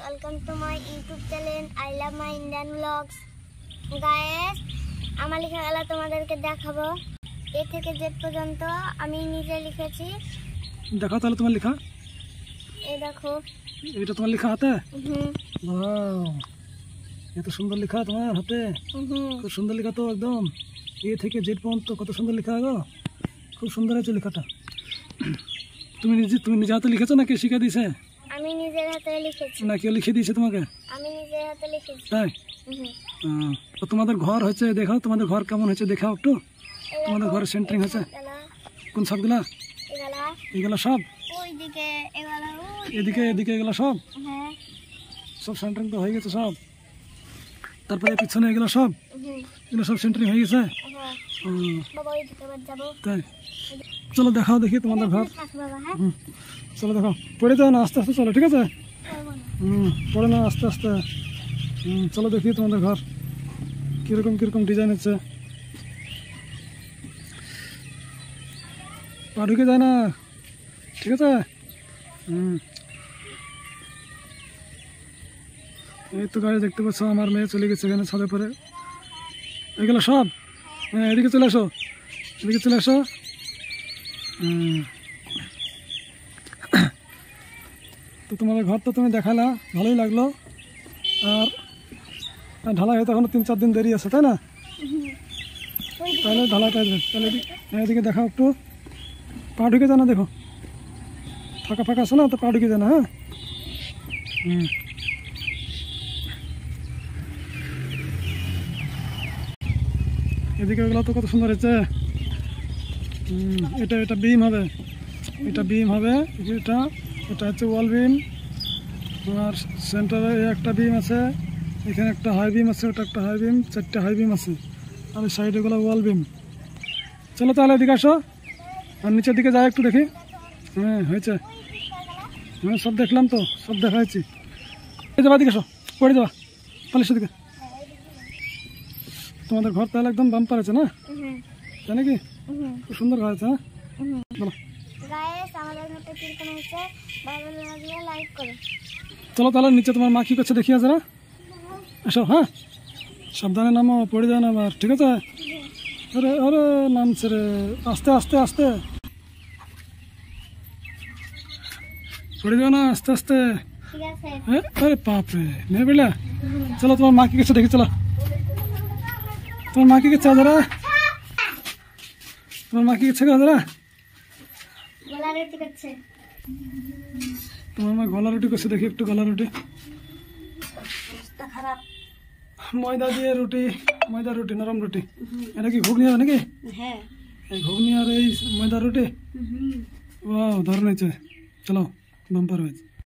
welcome to my YouTube channel. I love my Indian vlogs. Guys, আমার লেখাগুলো তোমাদেরকে দেখাবো। এ থেকে জেড পর্যন্ত আমি নিজে লিখেছি। দেখো তাহলে তোমার লেখা। এই দেখো। এটা তোমার লেখা হাতে? ওয়াও। এত সুন্দর লেখা তোমার হাতে। খুব সুন্দর লেখা তো একদম। এ থেকে জেড পর্যন্ত কত সুন্দর লেখা গো। খুব সুন্দর হয়েছে লেখাটা। তুমি নিজে হাতে লিখেছো না কে শিখে দিয়েছে? আমি নিজের হাতে লিখেছি। না কেউ লিখে দিয়েছে তোমাকে? আমি নিজের হাতে লিখেছি। তাই? তো তোমাদের ঘর হচ্ছে, দেখো তোমাদের ঘর কেমন হয়েছে দেখাও একটু। তোমাদের ঘরের সেন্টারিং হয়েছে কোন সবগুলা? এগুলা সব ওইদিকে, এদিকে এদিকে এগুলা সব হ্যাঁ সব সেন্টারিং তো হয়ে গেছে সব। তারপরে পিছনে এগুলো সব সেন্টারিং হয়ে গেছে। তাই চলো দেখাও দেখি তোমাদের ঘর। চলো দেখো, পড়ে যাও না, আস্তে আস্তে চলো, ঠিক আছে? পড়ে না, আস্তে আস্তে। চলো দেখি তোমাদের ঘর কিরকম কিরকম ডিজাইন হচ্ছে। পা ঢুকে যায় না, ঠিক আছে? এই তো গাড়ি দেখতে পাচ্ছ, আমার মেয়ে চলে গেছে এখানে ছাদে পরে। এগুলো সব, হ্যাঁ এদিকে চলে আসো, এদিকে চলে আসো। তো তোমাদের ঘর তো তুমি দেখালা, ভালোই লাগলো। আর ঢালাই হয়তো এখনো 3-4 দিন দেরি আছে, তাই না? তাহলে ঢালাইটা আসবে। তাহলে এদিকে দেখাও একটু। পা ঢুকে যায় না, দেখো ফাঁকা ফাঁকা আছে না, তো পা ঢুকে যায় না। হ্যাঁ এদিকে ওগুলো তো কত সুন্দর হয়েছে। এটা বিম হবে, এটা বিম হবে। এটা হচ্ছে ওয়াল বিম। তোমার সেন্টারে একটা বিম আছে, এখানে একটা হাই বিম আছে, ওটা একটা হাই বিম, 4টে হাই বিম আছে। আর এই সাইডে গুলো ওয়াল বিম। চলো তাহলে এদিকে আসো, আর নিচের দিকে যাই একটু দেখি। হ্যাঁ হয়েছে, হ্যাঁ সব দেখলাম তো, সব দেখাচ্ছি। যাবা দিকে আসো, পড়ে যাবা পালিশের দিকে। তোমাদের ঘর তাহলে একদম বাম্পার আছে না, তাই নাকি? খুব সুন্দর ঘর আছে। হ্যাঁ বলো। চলো তাহলে নিচে তোমার মা কি করছে দেখি আছে না, এসো। হ্যাঁ সাবধানে নামো, পড়ে যাও না আবার, ঠিক আছে? আরে আরে নামছে রে, আস্তে আস্তে আস্তে, পড়ে যাও না, আস্তে আস্তে। আরে বাপ রে, মেয়ে বেলা। চলো তোমার মা কি করছে দেখি, চলো। তোমার মা কি করছে আজারা? তোমার মা কি করছে আজারা? তোমার মা গলা রুটি করছে, দেখি একটু গলা রুটি। ময়দা দিয়ে রুটি, ময়দা রুটি, নরম রুটি। এটা কি ঘুগনি হবে নাকি? এই ঘুগনি আর এই ময়দা রুটি। ও ধরে নিয়েছে। চলো বাম্পার হয়েছে।